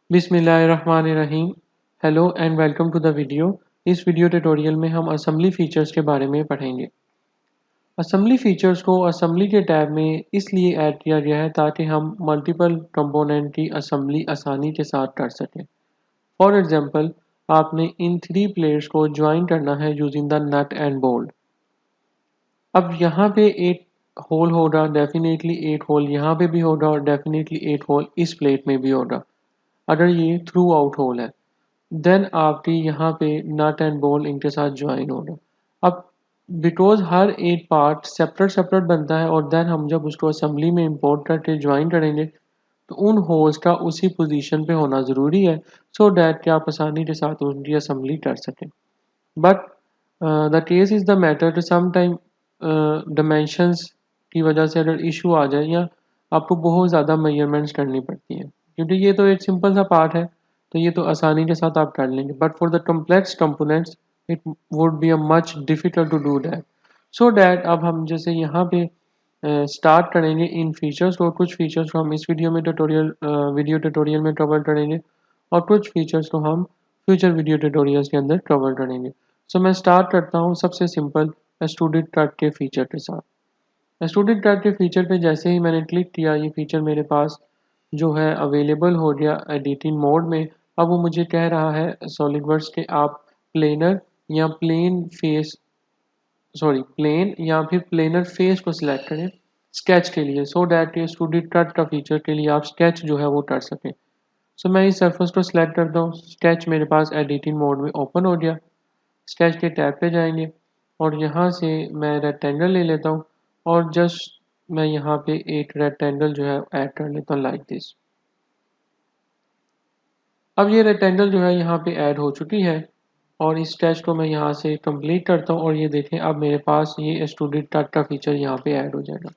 बिस्मिल्लाहिर्रहमानिर्रहीम। Hello and welcome to the video. इस video tutorial में हम असेंबली फ़ीचर्स के बारे में पढ़ेंगे। असेंबली फ़ीचर्स को असेंबली के टैब में इसलिए ऐड किया गया है ताकि हम मल्टीपल कंपोनेंट की असेंबली आसानी के साथ कर सकें। फॉर एग्जांपल, आपने इन 3 प्लेट्स को ज्वाइन करना है using the nut and bolt. अब यहाँ पे एक होल होगा, डेफिनेटली एक होल यहाँ पे भी होगा और डेफिनेटली एक होल इस प्लेट में भी होगा अगर ये थ्रू आउट होल है। देन आपकी यहाँ पे नट एंड बोल्ट इनके साथ ज्वाइन होगा। अब बिकॉज हर एक पार्ट सेपरेट सेपरेट बनता है और देन हम जब उसको असेंबली में इंपोर्ट करके ज्वाइन करेंगे तो उन होल्स का उसी पोजीशन पे होना ज़रूरी है सो डैट कि आप आसानी के साथ उनकी असेंबली कर सकें। But the case is the matter कि सम टाइम डिमेंशंस की वजह से अगर इशू आ जाए या आपको बहुत ज़्यादा मेजरमेंट्स करनी पड़ती हैं, क्योंकि ये तो एक सिंपल सा पार्ट है तो ये तो आसानी के साथ आप कर लेंगे, but for the complex components it would be a much difficult to do that. So that अब हम जैसे यहाँ पे स्टार्ट करेंगे इन फीचर्स को। कुछ फीचर्स को हम इस वीडियो ट्यूटोरियल में कवर करेंगे और कुछ फीचर्स को हम फ्यूचर वीडियो ट्यूटोरियल्स के अंदर कवर करेंगे। सो मैं स्टार्ट करता हूँ सबसे सिंपल स्टूडेंट कार्ड के फीचर के साथ। स्टूडेंट कार्ड के फीचर पे जैसे ही मैंने क्लिक किया ये फीचर मेरे पास जो है अवेलेबल हो गया एडिटिंग मोड में। अब वो मुझे कह रहा है सॉलिडवर्क्स के आप प्लेनर या प्लेन या फिर प्लेनर फेस को सिलेक्ट करें स्केच के लिए, सो डैट ये स्टूडेंट कट का फीचर के लिए आप स्केच जो है वो कर सकें। सो मैं इस सरफेस को सिलेक्ट करता हूँ। स्केच मेरे पास एडिटिंग मोड में ओपन हो गया। स्केच के टैब पे जाएंगे और यहाँ से मैं रेक्टेंगल ले लेता हूँ और जस्ट मैं यहाँ पे एक रेक्टेंगल जो है ऐड कर लेता हूँ लाइक दिस। अब ये रेक्टेंगल जो है यहाँ पे ऐड हो चुकी है और इस स्केच को मैं यहाँ से कंप्लीट करता हूँ और ये देखें अब मेरे पास ये स्टूडेंट कट का फीचर यहाँ पे ऐड हो जाएगा।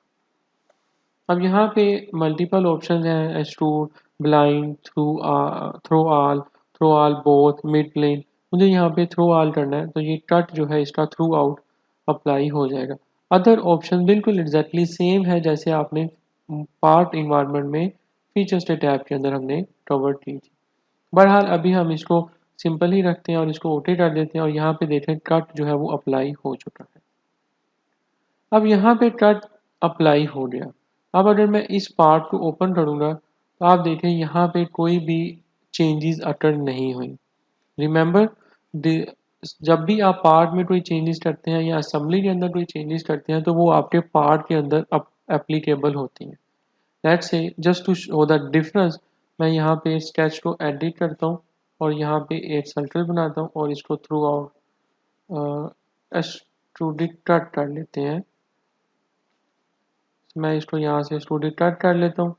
अब यहाँ पे मल्टीपल ऑप्शन हैं, extrude, blind, through all, both, mid plane. मुझे यहाँ पे थ्रो ऑल करना है तो ये कट जो है इसका थ्रू आउट अप्लाई हो जाएगा। अदर ऑप्शन बिल्कुल एग्जैक्टली सेम है जैसे आपने पार्ट इन्वायरमेंट में फीचर्स के टैब के अंदर हमने कवर की थी। बहरहाल अभी हम इसको सिंपल ही रखते हैं और इसको ओके कर देते हैं और यहाँ पे देखें कट जो है वो अप्लाई हो चुका है। अब यहाँ पे कट अप्लाई हो गया। अब अगर मैं इस पार्ट को ओपन करूँगा तो आप देखें यहाँ पे कोई भी चेंजेस अटर नहीं हुई। रिमेंबर, जब भी आप पार्ट में कोई चेंजेस करते हैं या असेंबली के अंदर कोई चेंजेस करते हैं तो वो आपके पार्ट के अंदर एप्लीकेबल होती हैं। Let's say just to show the difference मैं यहाँ पे स्केच को एडिट करता हूँ और यहाँ पे एक सर्कल बनाता हूँ और इसको थ्रू आउट एक्सट्रूडेड कट कर लेते हैं। मैं इसको यहाँ से एक्सट्रूडेड कट कर लेता हूँ,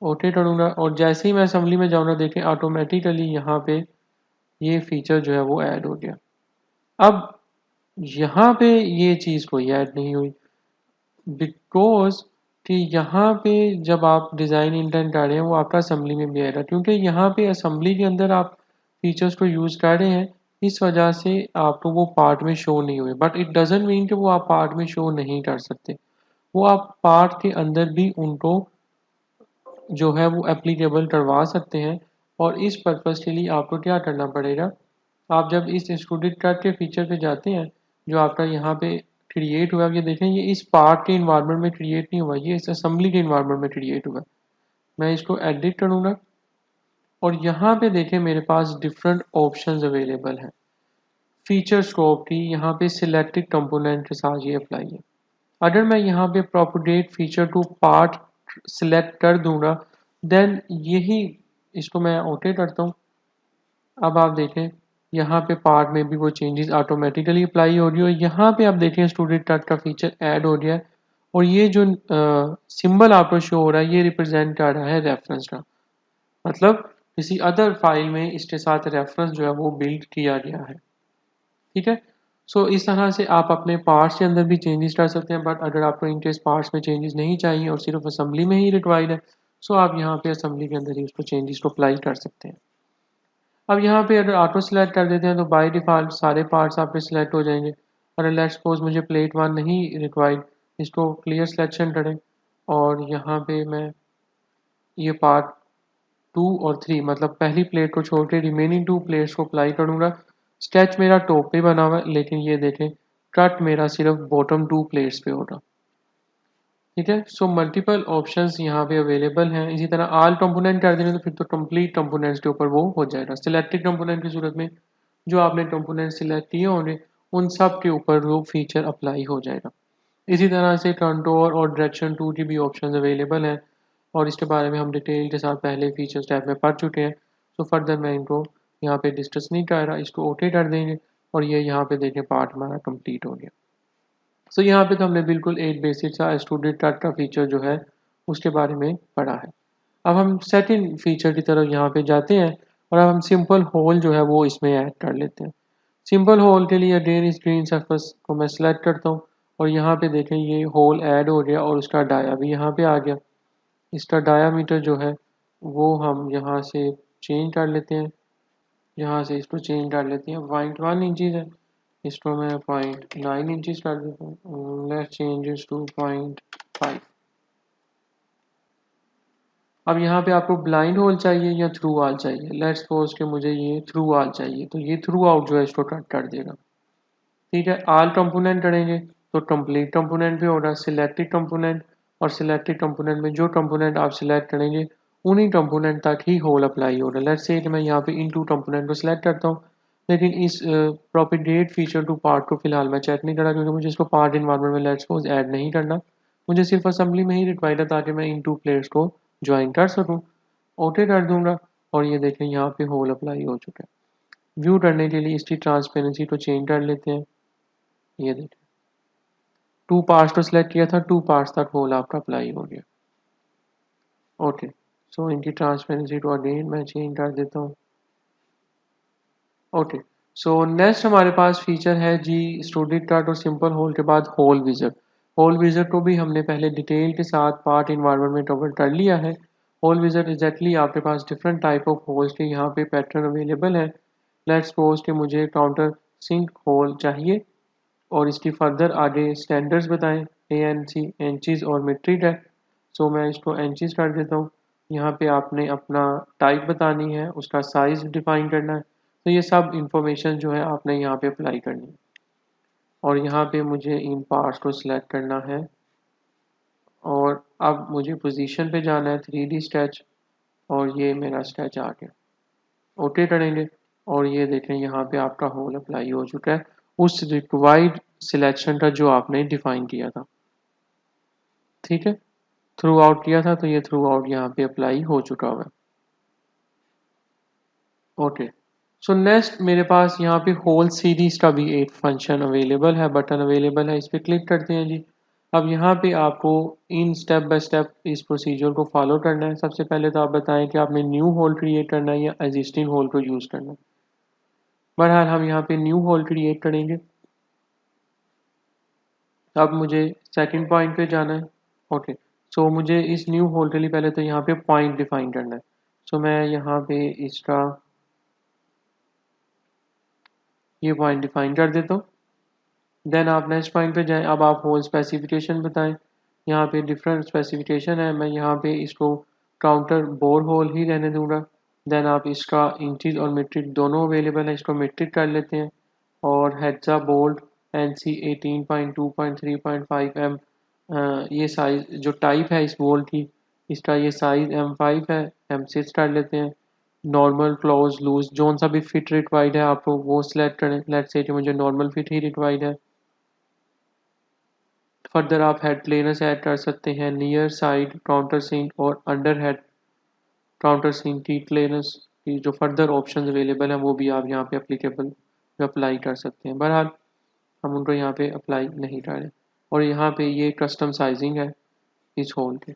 ओके करूँगा और जैसे ही मैं असेंबली में जाऊँगा देखें ऑटोमेटिकली यहाँ पे ये फीचर जो है वो ऐड हो गया। अब यहाँ पे ये चीज़ कोई ऐड नहीं हुई बिकॉज कि यहाँ पे जब आप डिज़ाइन इंटेंट कर रहे हैं वो आपका असेंबली में भी आएगा, क्योंकि यहाँ पे असेंबली के अंदर आप फीचर्स को यूज़ कर रहे हैं इस वजह से आपको वो पार्ट में शो नहीं हुए। बट इट डजेंट मीन कि वो आप पार्ट में शो नहीं कर सकते, वो आप पार्ट के अंदर भी उनको जो है वो एप्लीकेबल करवा सकते हैं। और इस पर्पज़ के लिए आपको क्या करना पड़ेगा, आप जब इस एक्सट्रूडेड कट के फीचर पे जाते हैं जो आपका यहाँ पे क्रिएट हुआ, ये देखें ये इस पार्ट के इन्वायरमेंट में क्रिएट नहीं हुआ, ये इस असेंबली के इन्वायरमेंट में क्रिएट हुआ। मैं इसको एडिट करूँगा और यहाँ पे देखें मेरे पास डिफरेंट ऑप्शंस अवेलेबल हैं। फीचर स्कोप की यहाँ पे सिलेक्टेड कंपोनेंट के साथ ये अप्लाई है। अगर मैं यहाँ पे propagate feature to part select कर दूंगा देन यही इसको मैं ओके करता हूँ। अब आप देखें यहाँ पे पार्ट में भी वो चेंजेस ऑटोमेटिकली अप्लाई हो रही है। यहाँ पे आप देखें स्टूडेंट कट का फीचर ऐड हो गया है और ये जो सिंबल आपको शो हो रहा है ये रिप्रेजेंट कर रहा है रेफरेंस का, मतलब किसी अदर फाइल में इसके साथ रेफरेंस जो है वो बिल्ड किया गया है। ठीक है। सो इस तरह से आप अपने पार्ट्स के अंदर भी चेंजेस कर सकते हैं, बट अगर आपको इनकेस पार्ट्स में चेंजेस नहीं चाहिए और सिर्फ असेंबली में ही रिक्वायर्ड है सो आप यहाँ पे असेंबली के अंदर ही उसको चेंजेस को अप्लाई कर सकते हैं। अब यहाँ पे अगर ऑटो सेलेक्ट कर देते हैं तो बाय डिफ़ॉल्ट सारे पार्ट्स आप पे सिलेक्ट हो जाएंगे। और लेट्स सपोज मुझे प्लेट 1 नहीं रिक्वायर्ड, इसको क्लियर सिलेक्शन करें और यहाँ पे मैं ये पार्ट और 3 मतलब पहली प्लेट को छोड़ के रिमेनिंग 2 प्लेट्स को अप्लाई करूँगा। स्केच मेरा टॉप पे बना हुआ है, लेकिन ये देखें कट मेरा सिर्फ बॉटम 2 प्लेट्स पे होगा। ठीक है, सो मल्टीपल ऑप्शंस यहाँ पे अवेलेबल हैं। इसी तरह ऑल कंपोनेंट कर देंगे तो फिर तो कंप्लीट कंपोनेंट्स के ऊपर वो हो जाएगा। सिलेक्टेड कंपोनेंट की सूरत में जो आपने कंपोनेंट सिलेक्ट किए होंगे उन सब के ऊपर वो फीचर अप्लाई हो जाएगा। इसी तरह से कंटूर और डायरेक्शन 2 की भी ऑप्शन अवेलेबल हैं और इसके बारे में हम डिटेल के साथ पहले फीचर्स टैब में पढ़ चुके हैं। तो फर्दर मैं इनको यहाँ पे डिस्कस नहीं कर रहा, इसको ओके कर देंगे और ये यहाँ पे देखें पार्ट हमारा कंप्लीट हो गया। सो यहाँ पे तो हमने बिल्कुल एक बेसिक सा स्टूडेंट कार्ड का फीचर जो है उसके बारे में पढ़ा है। अब हम सेकंड फीचर की तरफ यहाँ पे जाते हैं और अब हम सिंपल होल जो है वो इसमें ऐड कर लेते हैं। सिंपल होल के लिए अगेन स्क्रीन सरफेस को मैं सेलेक्ट करता हूँ और यहाँ पे देखें ये होल ऐड हो गया और उसका डाया भी यहाँ पे आ गया। इसका डायामीटर जो है वो हम यहाँ से चेंज कर लेते हैं, यहाँ से इसको चेंज कर लेते हैं। 0.1 इंचज़ है, इसको मैं 0.9 इंचज़ कर देता हूँ। Let's change to 0.5। अब यहाँ पे आपको ब्लाइंड होल चाहिए या थ्रू वॉल चाहिए। लेट्स सपोज कि मुझे ये थ्रू वॉल चाहिए, तो ये थ्रू आउट जो है इसको कट कर देगा। ठीक है, ऑल कंपोनेंट करेंगे तो कंप्लीट कंपोनेंट भी होगा, सिलेक्टेड कंपोनेंट और सिलेक्टेड कंपोनेंट में जो कंपोनेंट आप सिलेक्ट करेंगे उन्हीं कंपोनेंट तक ही होल अप्लाई होगा। लेट्स से कि मैं यहाँ पे इन 2 कंपोनेंट को सिलेक्ट करता हूँ, लेकिन इस प्रोपेगेट फीचर टू पार्ट को फिलहाल मैं चेक नहीं करा क्योंकि मुझे इसको पार्ट इन्वायरमेंट में लेट्स सपोज ऐड नहीं करना। मुझे सिर्फ असेंबली में ही रिक्वायर्ड है ताकि मैं इन 2 प्लेयर्स को ज्वाइन कर सकूँ। ओके कर दूंगा और ये देखें यहाँ पे होल अप्लाई हो चुका है। व्यू करने के लिए इसकी ट्रांसपेरेंसी को चेंज कर लेते हैं। ये देखें 2 पार्ट्स को सिलेक्ट किया था, 2 पार्ट्स तक होल आपका अप्लाई हो गया। ओके, सो इनकी ट्रांसपेरेंसी को अगेन मैं चेंज कर देता हूँ। ओके, सो नेक्स्ट हमारे पास फीचर है जी स्टूडेंट कार्ड और सिंपल होल के बाद होल विजट। होल विजट को भी हमने पहले डिटेल के साथ पार्ट इन्वायरमेंट में कवर कर लिया है। होल विजट एग्जैक्टली आपके पास डिफरेंट टाइप ऑफ होल्स के यहाँ पे पैटर्न अवेलेबल है। लेट्स सपोज कि मुझे काउंटर सिंक होल चाहिए और इसकी फर्दर आगे स्टैंडर्ड्स बताएं ANC इंचज़ और मीट्रिक है। सो मैं इसको इंचज़ कर देता हूँ। यहाँ पे आपने अपना टाइप बतानी है, उसका साइज़ डिफाइन करना है। तो ये सब इंफॉर्मेशन जो है आपने यहाँ पे अप्लाई करनी है और यहाँ पे मुझे इन पार्ट्स को सिलेक्ट करना है और अब मुझे पोजीशन पे जाना है 3D स्केच और ये मेरा स्केच आ गया। ओके करेंगे और ये देखें यहाँ पे आपका होल अप्लाई हो चुका है उस रिक्वायर्ड सिलेक्शन का जो आपने डिफाइन किया था। ठीक है, थ्रू आउट किया था तो ये थ्रू आउट यहाँ पे अप्लाई हो चुका हुआ है। ओके, सो नेक्स्ट मेरे पास यहाँ पे होल सीरीज का भी एक फंक्शन अवेलेबल है, बटन अवेलेबल है, इस पर क्लिक करते हैं जी। अब यहाँ पे आपको इन स्टेप बाय स्टेप इस प्रोसीजर को फॉलो करना है। सबसे पहले तो आप बताएं कि आपने न्यू होल क्रिएट करना है या एग्जिस्टिंग होल को यूज़ करना है। बहरहाल हम यहाँ पे न्यू होल क्रिएट करेंगे। अब मुझे सेकंड पॉइंट पे जाना है। ओके, सो मुझे इस न्यू होल के लिए पहले तो यहाँ पे पॉइंट डिफाइन करना है। सो मैं यहाँ पे इसका ये पॉइंट डिफाइन कर देता हूँ। देन आप नेक्स्ट पॉइंट पे जाएं। अब आप होल स्पेसिफिकेशन बताएं। यहाँ पे डिफरेंट स्पेसिफिकेशन है, मैं यहाँ पे इसको काउंटर बोर होल ही रहने दूंगा। देन आप इसका इंचज़ और मीट्रिक दोनों अवेलेबल है, इसको मीट्रिक कर लेते हैं और हेक्सा बोल्ट NC 18.2.3.5 ये साइज जो टाइप है इस बोल्ट की, इसका ये साइज M5 है, M6 कर लेते हैं। नॉर्मल क्लोज लूज जोन सा भी फिट रिक्वायर्ड है आपको वो सिलेक्ट करें। लेट्स से कि मुझे नॉर्मल फिट ही रिक्वायर्ड है। फर्दर आप हेड प्लेनर्स ऐड कर सकते हैं, नियर साइड काउंटर सिंक और अंडर हेड काउंटर सिंक की प्लेनर्स की जो फर्दर ऑप्शंस अवेलेबल हैं वो भी आप यहाँ पे अप्लीकेबल अप्लाई कर सकते हैं। बहरहाल हम उनको यहाँ पे अप्लाई नहीं कर रहे और यहाँ पे ये कस्टम साइजिंग है इस होल के।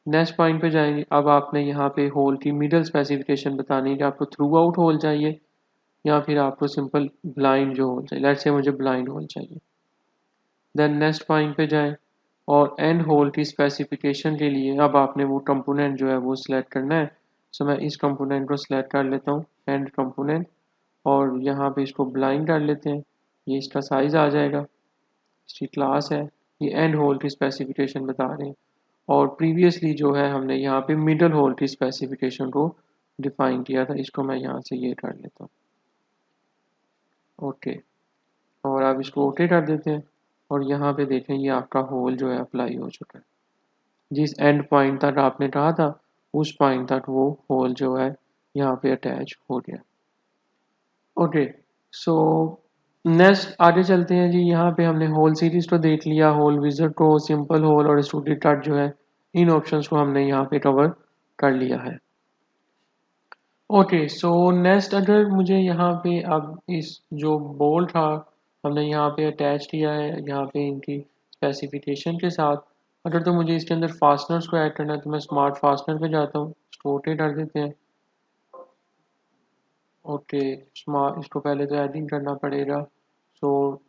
नेक्स्ट पॉइंट पे जाएंगे। अब आपने यहाँ पे होल की मिडल स्पेसिफिकेशन बतानी है कि आपको थ्रू आउट होल चाहिए या फिर आपको सिंपल ब्लाइंड जो होल चाहिए। लेट्स से मुझे ब्लाइंड होल चाहिए। देन नेक्स्ट पॉइंट पे जाएं और एंड होल की स्पेसिफिकेशन के लिए अब आपने वो कंपोनेंट जो है वो सिलेक्ट करना है। सो मैं इस कंपोनेंट को सिलेक्ट कर लेता हूँ एंड कंपोनेंट और यहाँ पे इसको ब्लाइंड कर लेते हैं। ये इसका साइज आ जाएगा, इसकी क्लास है, ये एंड होल की स्पेसिफिकेशन बता रहे हैं। और प्रीवियसली जो है हमने यहाँ पे मिडल होल की स्पेसिफिकेशन को डिफाइन किया था। इसको मैं यहाँ से ये कर लेता हूँ, ओके, और आप इसको ओके कर देते हैं। और यहाँ पे देखें ये आपका होल जो है अप्लाई हो चुका है। जिस एंड पॉइंट तक आपने कहा था उस पॉइंट तक वो होल जो है यहाँ पे अटैच हो गया। ओके, सो नेक्स्ट आगे चलते हैं जी। यहाँ पे हमने होल सीरीज को देख लिया, होल विजर्ड को, सिंपल होल और स्टूडियो कट जो है, इन ऑप्शंस को हमने यहाँ पे कवर कर लिया है। ओके, सो नेक्स्ट अगर मुझे यहाँ पे अब इस जो बोल था हमने यहाँ पे अटैच किया है यहाँ पे इनकी स्पेसिफिकेशन के साथ, अगर तो मुझे इसके अंदर फास्टनर्स को ऐड करना है तो मैं स्मार्ट फास्टनर पे जाता हूँ, इसको ओके कर देते हैं। ओके, स्मार्ट, इसको पहले तो एडिंग करना पड़ेगा। सो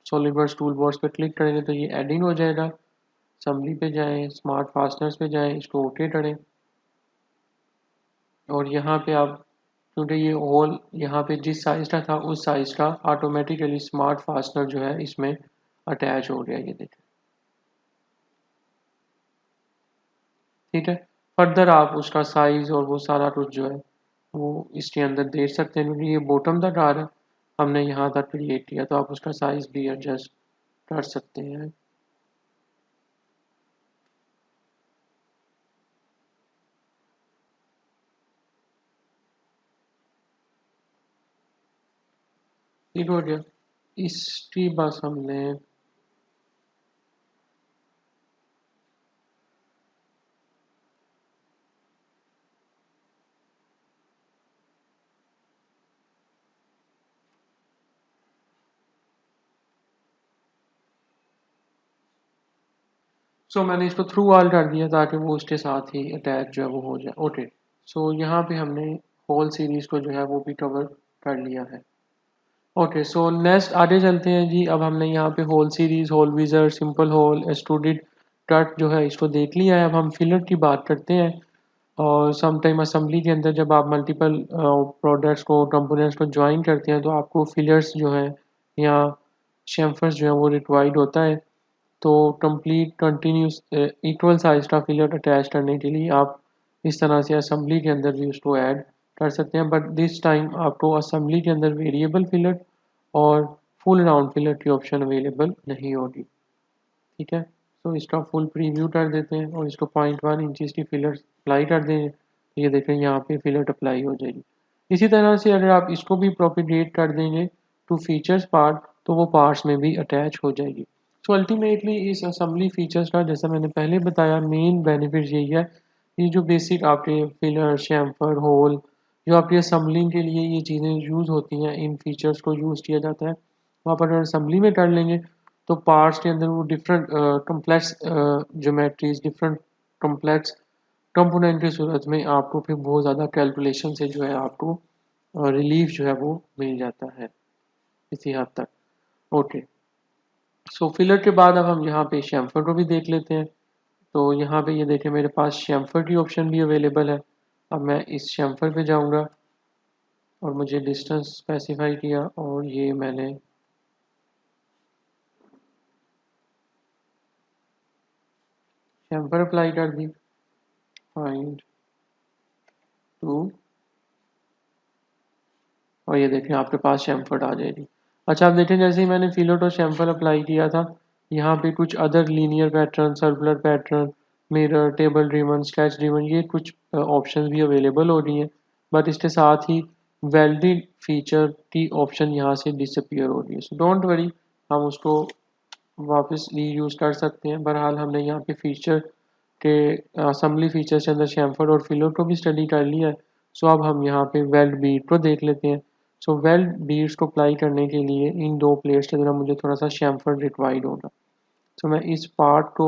सॉलिडवर्क्स टूल बॉक्स पर क्लिक करेंगे तो ये एडिंग हो जाएगा। असम्बली पे जाएं, स्मार्ट फास्टनर्स पे जाएं, इसको ओके करें। और यहाँ पे आप, क्योंकि ये होल यहाँ पे जिस साइज का था उस साइज का ऑटोमेटिकली स्मार्ट फास्टनर जो है इसमें अटैच हो गया, ये देखें, ठीक है। फर्दर आप उसका साइज और वो सारा कुछ जो है वो इसके अंदर देख सकते हैं, क्योंकि ये बॉटम तक आ रहा है, हमने यहाँ तक क्रिएट किया, तो आप उसका साइज भी एडजस्ट कर सकते हैं। ठीक हो गया। इसकी बस हमने मैंने इसको थ्रू ऑल कर दिया ताकि वो उसके साथ ही अटैच जो है वो हो जाए। ओके, यहाँ पे हमने होल सीरीज को जो है वो भी कवर कर लिया है। ओके, सो नेक्स्ट आगे चलते हैं जी। अब हमने यहाँ पे hole series, hole wizard, simple hole, extruded cut जो है इसको देख लिया है। अब हम फिलर की बात करते हैं। और समटाइम असेंबली के अंदर जब आप मल्टीपल प्रोडक्ट्स को, कंपोनेंट्स को ज्वाइन करते हैं तो आपको फिलर्स जो है या शेम्फर्स जो है वो रिक्वायर्ड होता है। तो कंप्लीट कंटिन्यूस इक्वल साइज का फिलर अटैच करने के लिए आप इस तरह से असेंबली के अंदर भी उसको ऐड कर सकते हैं, बट दिस टाइम आपको असेंबली के अंदर वेरिएबल फिलर और फुल राउंड फिलर की ऑप्शन अवेलेबल नहीं होगी, ठीक है। तो इसका फुल प्रीव्यू कर देते हैं और इसको 0.1 इंचज़ की फिलर अप्लाई कर देंगे, तो ये देखें यहाँ पे फिलर अप्लाई हो जाएगी। इसी तरह से अगर आप इसको भी प्रोपिगेट कर देंगे टू फीचर्स पार्ट, तो वो पार्ट्स में भी अटैच हो जाएगी। सो अल्टीमेटली इस असेंबली फीचर्स का, जैसा मैंने पहले बताया, मेन बेनिफिट यही है, ये जो बेसिक आपके फिलर, शैम्फर, होल, जो आपकी असेंबलिंग के लिए ये चीज़ें यूज़ होती हैं, इन फीचर्स को यूज़ किया जाता है, वो आप अगर असेंबली में कर लेंगे तो पार्ट्स के अंदर वो different complex geometries, different complex component की सूरत में आपको फिर बहुत ज़्यादा कैलकुलेशन से जो है आपको रिलीफ जो है वो मिल जाता है इसी हद तक। ओके, सो फिलर के बाद अब हम यहाँ पे शैम्फर को भी देख लेते हैं। तो यहाँ पे ये देखें मेरे पास शैम्फर की ऑप्शन भी अवेलेबल है। अब मैं इस शैम्फर पे जाऊँगा और मुझे डिस्टेंस स्पेसिफाई किया और ये मैंने शैम्फर अप्लाई कर दी, फाइंड टू, और ये देखें आपके पास शैम्फर्ड आ जाएगी। अच्छा, आप देखें जैसे ही मैंने फिलर और शैम्फर अप्लाई किया था, यहाँ पे कुछ other linear pattern, circular pattern, mirror, table driven, sketch driven, ये कुछ ऑप्शन भी अवेलेबल हो रही हैं। बट इसके साथ ही वेल्डेड फीचर की ऑप्शन यहाँ से डिसअपियर हो रही है। सो डोंट वरी, हम उसको वापस री यूज़ कर सकते हैं। बहरहाल हमने यहाँ पे फीचर के असम्बली फीचर्स के अंदर शैम्फर और फिलर को भी स्टडी कर लिया है। सो अब हम यहाँ पे वेल्ड बीट को देख लेते हैं। सो वेल्ड बीट्स को अप्लाई करने के लिए इन दो प्लेयर्स की तरह मुझे थोड़ा सा शैम्फर रिक्वायर्ड होगा। सो मैं इस पार्ट को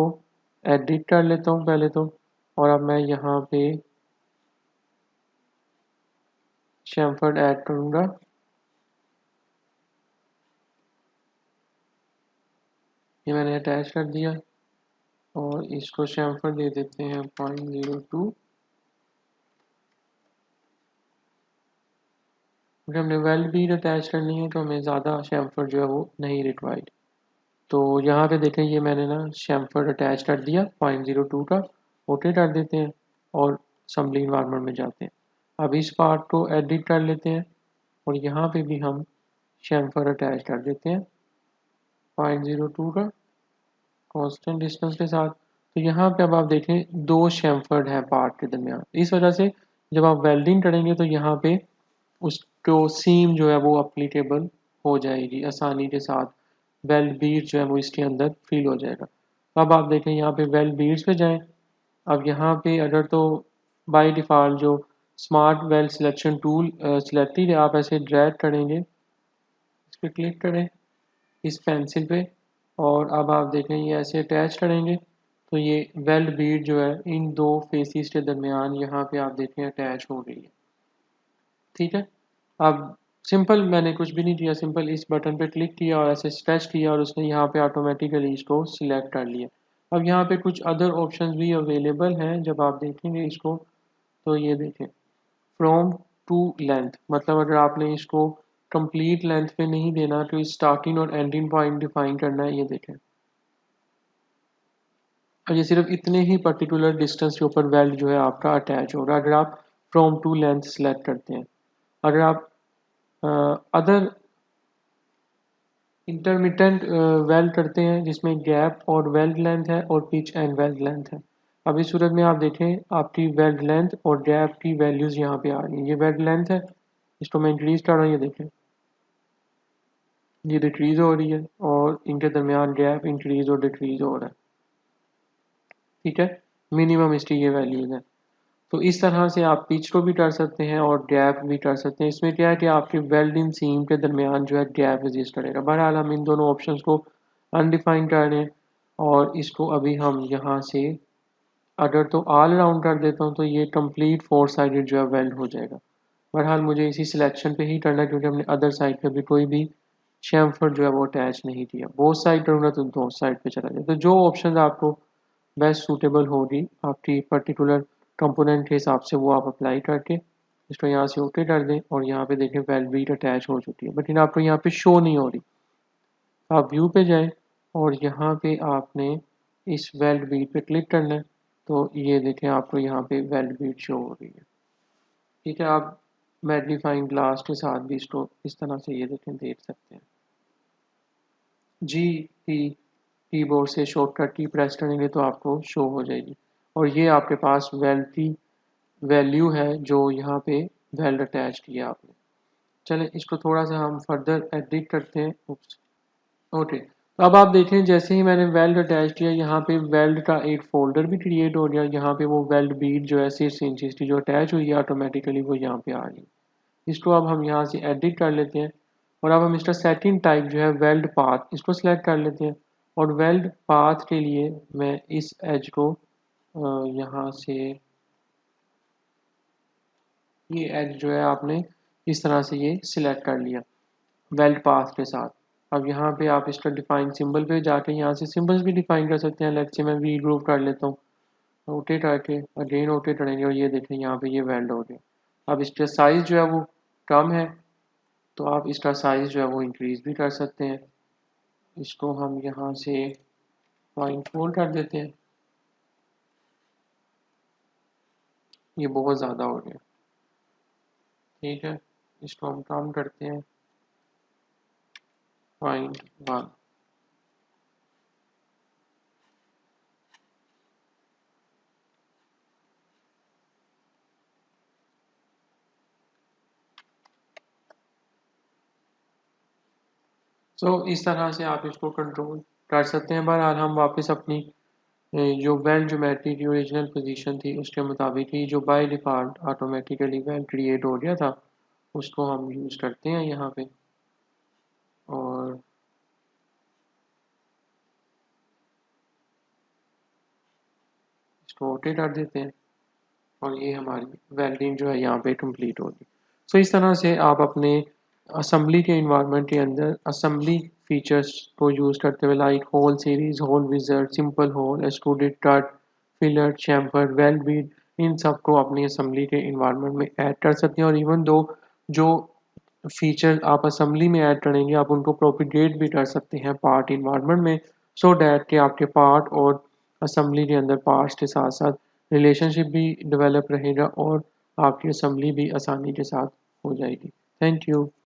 एडिट कर लेता हूँ पहले तो, और अब मैं यहाँ पे शैम्फर्ड ऐड करूँगा। ये मैंने अटैच कर दिया और इसको शैम्फर दे देते हैं 0.02। क्योंकि हमने वेल बीट अटैच करनी है तो हमें ज़्यादा शैम्फर जो है वो नहीं रिक्वायर्ड। तो यहाँ पे देखें ये मैंने ना शैम्फर्ड अटैच कर दिया 0.02 का, ओके कर देते हैं और असेंबली इन्वायरमेंट में जाते हैं। अब इस पार्ट को एडिट कर लेते हैं और यहाँ पे भी हम शैम्फर्ड अटैच कर देते हैं 0.02 का कांस्टेंट डिस्टेंस के साथ। तो यहाँ पे अब आप देखें दो शैम्फर्ड है पार्ट के दरमियान, इस वजह से जब आप वेल्डिंग करेंगे तो यहाँ पे उसको सीम जो है वो अप्लीकेबल हो जाएगी आसानी के साथ, वेल्ड बीड्स जो है वो इसके अंदर फिल हो जाएगा। अब आप देखें यहाँ पे वेल्ड बीड्स पे जाएं। अब यहाँ पे अगर तो बाय डिफ़ॉल्ट जो smart weld selection tool selected है, आप ऐसे ड्रैग करेंगे, इस पर क्लिक करें इस पेंसिल पे और अब आप देखें ये ऐसे अटैच करेंगे तो ये वेल्ड बीड जो है इन दो फेसिस के दरमियान यहाँ पे आप देखें अटैच हो गई है। ठीक है, अब सिंपल मैंने कुछ भी नहीं किया, सिंपल इस बटन पे क्लिक किया और ऐसे स्ट्रेच किया और उसने यहाँ पे ऑटोमेटिकली इसको सिलेक्ट कर लिया। अब यहाँ पे कुछ अदर ऑप्शंस भी अवेलेबल हैं, जब आप देखेंगे इसको तो ये देखें फ्रॉम टू लेंथ, मतलब अगर आपने इसको कंप्लीट लेंथ पे नहीं देना तो इस स्टार्टिंग और एंडिंग पॉइंट डिफाइन करना है, ये देखें। और ये सिर्फ इतने ही पर्टिकुलर डिस्टेंस के ऊपर वेल्ड जो है आपका अटैच होगा अगर आप फ्रॉम टू लेंथ सेलेक्ट करते हैं। अगर आप अदर इंटरमिटेंट वेल्ड करते हैं जिसमें गैप और वेल्ड लेंथ है और पिच एंड वेल्ड लेंथ है। अब इस सूरत में आप देखें आपकी वेल्ड लेंथ और गैप की वैल्यूज़ यहाँ पे आ रही हैं। ये वेल्ड लेंथ है, इसको मैं इंक्रीज कर रहा हूँ, ये देखें ये डिक्रीज हो रही है और इनके दरमियान गैप इंक्रीज और डिक्रीज हो रहा है। ठीक है, मिनिमम इसकी ये वैल्यूज है। तो इस तरह से आप पिच को भी कर सकते हैं और गैप भी कर सकते हैं। इसमें क्या है कि आपके वेल्ड इन सीम के दरमियान जो है गैप एग्जिस्ट करेगा। बहरहाल हम इन दोनों ऑप्शंस को अनडिफाइन कर रहे हैं और इसको अभी हम यहाँ से अगर तो ऑल राउंड कर देता हूँ तो ये कंप्लीट फोर साइडेड जो है वेल्ड हो जाएगा। बहरहाल मुझे इसी सिलेक्शन पे ही करना है क्योंकि हमने अदर साइड पे भी कोई भी शैम्फर जो है वो अटैच नहीं किया। बोथ साइड करूँगा तो दो साइड पे चला जाए। तो जो ऑप्शन आपको बेस्ट सूटेबल होगी आपकी पर्टिकुलर कंपोनेंट के हिसाब से वो आप अप्लाई करके इसको यहाँ से ओके कर दें और यहाँ पे देखें वेल्ड बीट अटैच हो चुकी है, लेकिन आपको यहाँ पे शो नहीं हो रही। आप व्यू पे जाएं और यहाँ पे आपने इस वेल्ड बीट पे क्लिक करना है तो ये देखें आपको यहाँ पे वेल्ड बीट शो हो रही है। ठीक है, आप मैग्नीफाइंग ग्लास के साथ भी इसको इस तरह से ये देखें देख सकते हैं। जी टी कीबोर्ड से शॉर्टकट की प्रेस करेंगे तो आपको शो हो जाएगी और ये आपके पास वेल्ड की वैल्यू है जो यहाँ पे वेल्ड अटैच किया आपने। चलें इसको थोड़ा सा हम फर्दर एडिट करते हैं। ओके, तो अब आप देखें जैसे ही मैंने वेल्ड अटैच किया यहाँ पे वेल्ड का एक फोल्डर भी क्रिएट हो गया। यहाँ पे वो वेल्ड बीट जो है 6 इंचेस की जो अटैच हुई है ऑटोमेटिकली वो यहाँ पे आ रही है। इसको अब हम यहाँ से एडिट कर लेते हैं और अब हम इसका सेटिंग टाइप जो है वेल्ड पाथ इसको सिलेक्ट कर लेते हैं और वेल्ड पाथ के लिए मैं इस एज को यहाँ से ये एज जो है आपने इस तरह से ये सिलेक्ट कर लिया वेल्ड पाथ के साथ। अब यहाँ पे आप इसका डिफाइन सिंबल पे जाके यहाँ से सिंबल्स भी डिफाइन कर सकते हैं। लेट्स से मैं वी ग्रुप कर लेता हूँ, रोटेट करके अगेन रोटेट करेंगे और ये देखें यहाँ पे ये वेल्ड हो गया। अब इसका साइज़ जो है वो कम है तो आप इसका साइज़ जो है वो इंक्रीज़ भी कर सकते हैं। इसको हम यहाँ से 0.4 कर देते हैं, ये बहुत ज़्यादा हो गया। ठीक है, इसको हम कम करते हैं 0.1। इस तरह से आप इसको कंट्रोल कर सकते हैं। बहरहाल हम वापस अपनी जो वेल ज्योमेट्री की ओरिजिनल पोजीशन थी उसके मुताबिक ही जो by default automatically well create हो गया था उसको हम यूज़ करते हैं यहाँ पे और इसको ओके कर देते हैं और ये हमारी वेल्डिंग जो है यहाँ पे कंप्लीट होगी। इस तरह से आप अपने असेंबली के इन्वायरमेंट के अंदर असेंबली फीचर्स को यूज़ करते हुए like hole series, hole wizard, simple hole, extruded cut, filler, chamfer, weld bead, इन सब को अपनी असेंबली के इन्वायरमेंट में ऐड कर सकते हैं। और इवन दो जो फीचर आप असेंबली में ऐड करेंगे, आप उनको प्रोपिगेट भी कर सकते हैं पार्ट इन्वायरमेंट में, सो डैट कि आपके पार्ट और असेंबली के अंदर पार्ट्स के साथ साथ रिलेशनशिप भी डेवलप रहेगा और आपकी असेंबली भी आसानी के साथ हो जाएगी। Thank you.